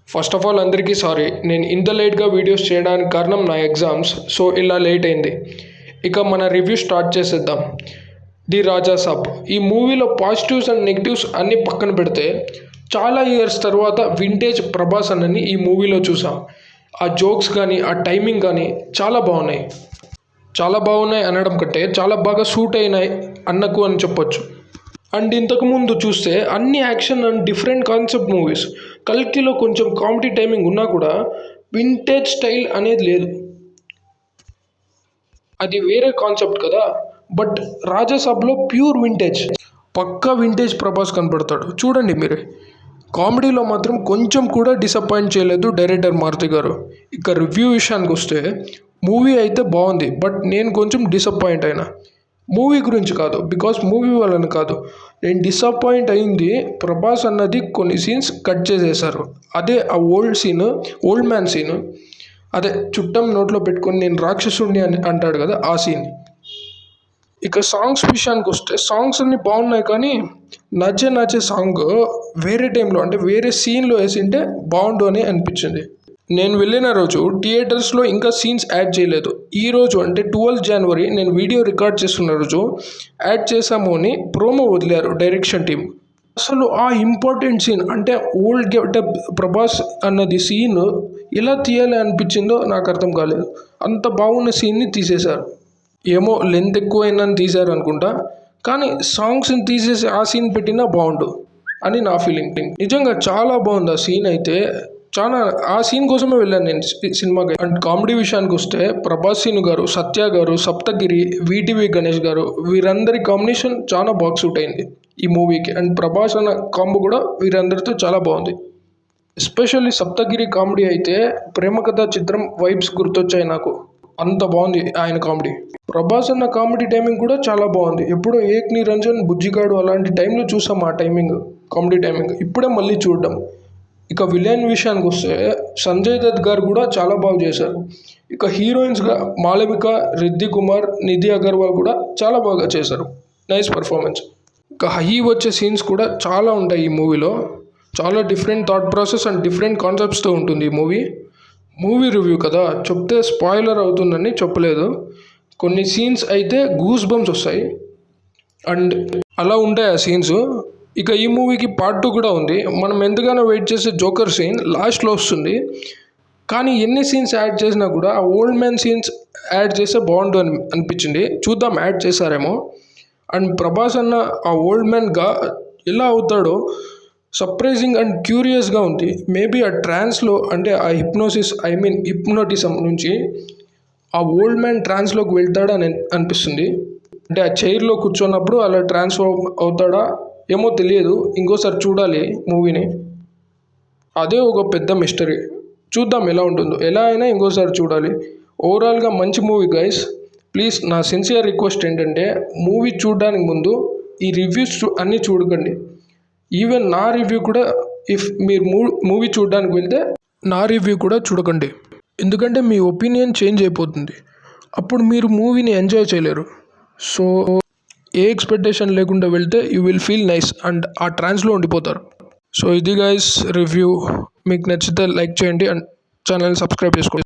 First of all అందరికీ sorry, నేను ఇంత లేట్గా వీడియోస్ చేయడానికి కారణం నా ఎగ్జామ్స్. సో ఇలా లేట్ అయింది. ఇక మన రివ్యూ స్టార్ట్ చేసేద్దాం. ది రాజా సాబ్. ఈ మూవీలో పాజిటివ్స్ అండ్ నెగిటివ్స్ అన్నీ పక్కన పెడితే చాలా ఇయర్స్ తర్వాత వింటేజ్ ప్రభాస్ అన్నని ఈ మూవీలో చూసాం. ఆ జోక్స్ కానీ ఆ టైమింగ్ కానీ చాలా బాగున్నాయి. చాలా బాగున్నాయి అనడం కంటే చాలా బాగా సూట్ అయినాయి అన్నకు అని చెప్పొచ్చు. అండ్ ఇంతకుముందు చూస్తే అన్ని action and different concept movies. కల్కిలో కొంచెం కామెడీ టైమింగ్ ఉన్నా కూడా వింటేజ్ స్టైల్ అనేది లేదు. అది వేరే కాన్సెప్ట్ కదా. బట్ రాజాసాబ్లో ప్యూర్ వింటేజ్, పక్కా వింటేజ్ ప్రభాస్ కనపడతాడు. చూడండి మీరే. కామెడీలో మాత్రం కొంచెం కూడా డిసప్పాయింట్ చేయలేదు డైరెక్టర్ మారుతి గారు. ఇక రివ్యూ విషయానికి వస్తే మూవీ అయితే బాగుంది, బట్ నేను కొంచెం డిసప్పాయింట్ అయినా. మూవీ గురించి కాదు, బికాస్ మూవీ వలన కాదు. నేను డిసప్పాయింట్ అయింది ప్రభాస్ అన్నది కొన్ని సీన్స్ కట్ చేసేసారు. అదే ఆ ఓల్డ్ మ్యాన్ సీన్, అదే చుట్టం నోట్లో పెట్టుకొని నేను రాక్షసుడిని అని అంటాడు కదా, ఆ సీన్. ఇక సాంగ్స్ విషయానికి వస్తే సాంగ్స్ అన్నీ బాగున్నాయి, కానీ నచ్చే సాంగ్ వేరే టైంలో అంటే వేరే సీన్లో వేసింటే బాగుండు అని అనిపించింది. నేను వెళ్ళిన రోజు థియేటర్స్లో ఇంకా సీన్స్ యాడ్ చేయలేదు. ఈ రోజు అంటే 12 జనవరి నేను వీడియో రికార్డ్ చేస్తున్న రోజు యాడ్ చేసాము అని ప్రోమో వదిలారు డైరెక్షన్ టీమ్. అసలు ఆ ఇంపార్టెంట్ సీన్ అంటే ఓల్డ్ గెటప్ ప్రభాస్ అన్నది సీన్ ఎలా తీయాలి అనిపించిందో నాకు అర్థం కాలేదు. అంత బాగున్న సీన్ని తీసేశారు. ఏమో లెంత్ ఎక్కువైందని తీశారు అనుకుంటా, కానీ సాంగ్స్ని తీసేసి ఆ సీన్ పెట్టినా బాగుండు అని నా ఫీలింగ్. నిజంగా చాలా బాగుంది ఆ సీన్ అయితే. చాలా ఆ సీన్ కోసమే వెళ్ళాను నేను సినిమాకి. అండ్ కామెడీ విషయానికి వస్తే ప్రభాస్ సీను గారు, సత్య గారు, సప్తగిరి, వీటీవీ గణేష్ గారు, వీరందరి కాంబినేషన్ చాలా బాగా సూట్ అయింది ఈ మూవీకి. అండ్ ప్రభాస్ అన్న కాంబో కూడా వీరందరితో చాలా బాగుంది. ఎస్పెషల్లీ సప్తగిరి కామెడీ అయితే ప్రేమ కథా చిత్రం వైబ్స్ గుర్తొచ్చాయి నాకు. అంత బాగుంది ఆయన కామెడీ. ప్రభాస్ అన్న కామెడీ టైమింగ్ కూడా చాలా బాగుంది. ఎప్పుడో ఏక్ నిరంజన్, బుజ్జిగాడు అలాంటి టైంలో చూసాం ఆ టైమింగ్, కామెడీ టైమింగ్. ఇప్పుడే మళ్ళీ చూడడం. ఇక విలన్ విషయానికి వస్తే సంజయ్ దత్ గారు కూడా చాలా బాగా చేశారు. ఇక హీరోయిన్స్గా మాళవిక, రిద్ధి కుమార్, నిధి అగర్వాల్ కూడా చాలా బాగా చేశారు. Nice performance. ఇక హై వచ్చే సీన్స్ కూడా చాలా ఉంటాయి ఈ మూవీలో. చాలా different thought process and different కాన్సెప్ట్స్తో ఉంటుంది ఈ మూవీ రివ్యూ కదా, చెప్తే స్పాయిలర్ అవుతుందని చెప్పలేదు. కొన్ని సీన్స్ అయితే గూస్ బంప్స్ వస్తాయి అండ్ అలా ఉంటాయి ఆ సీన్స్. ఇక ఈ మూవీకి పార్ట్ 2 కూడా ఉంది. మనం ఎంతగానో వెయిట్ చేసే జోకర్ సీన్ లాస్ట్లో వస్తుంది, కానీ ఎన్ని సీన్స్ యాడ్ చేసినా కూడా ఆ ఓల్డ్ మ్యాన్ సీన్స్ యాడ్ చేస్తే బాగుండు అనిపించింది. చూద్దాం యాడ్ చేశారేమో. అండ్ ప్రభాస్ అన్న ఆ ఓల్డ్ మ్యాన్గా ఎలా అవుతాడో సర్ప్రైజింగ్ అండ్ క్యూరియస్గా ఉంది. మేబీ ఆ ట్రాన్స్లో అంటే ఆ హిప్నోటిజం నుంచి ఆ ఓల్డ్ మ్యాన్ ట్రాన్స్లోకి వెళ్తాడని అనిపిస్తుంది. అంటే ఆ చైర్లో కూర్చున్నప్పుడు అలా ట్రాన్స్ఫార్మ్ అవుతాడా ఏమో తెలియదు. ఇంకోసారి చూడాలి మూవీని. అదే ఒక పెద్ద మిస్టరీ. చూద్దాం ఎలా ఉంటుందో. ఎలా అయినా ఇంకోసారి చూడాలి. ఓవరాల్గా మంచి మూవీ గైస్. ప్లీజ్ నా సిన్సియర్ రిక్వెస్ట్ ఏంటంటే మూవీ చూడడానికి ముందు ఈ రివ్యూస్ అన్నీ చూడకండి. ఈవెన్ నా రివ్యూ కూడా, ఇఫ్ మీరు మూవీ చూడడానికి వెళ్తే నా రివ్యూ కూడా చూడకండి. ఎందుకంటే మీ ఒపీనియన్ చేంజ్ అయిపోతుంది. అప్పుడు మీరు మూవీని ఎంజాయ్ చేయలేరు. సో ఏ ఎక్స్పెక్టేషన్ లేకుండా వెళ్తే you will feel nice and ఆ ట్రాన్స్లో ఉండిపోతారు. సో ఇది గైస్ రివ్యూ. మీకు నచ్చితే లైక్ చేయండి అండ్ ఛానల్ సబ్స్క్రైబ్ చేసుకోండి.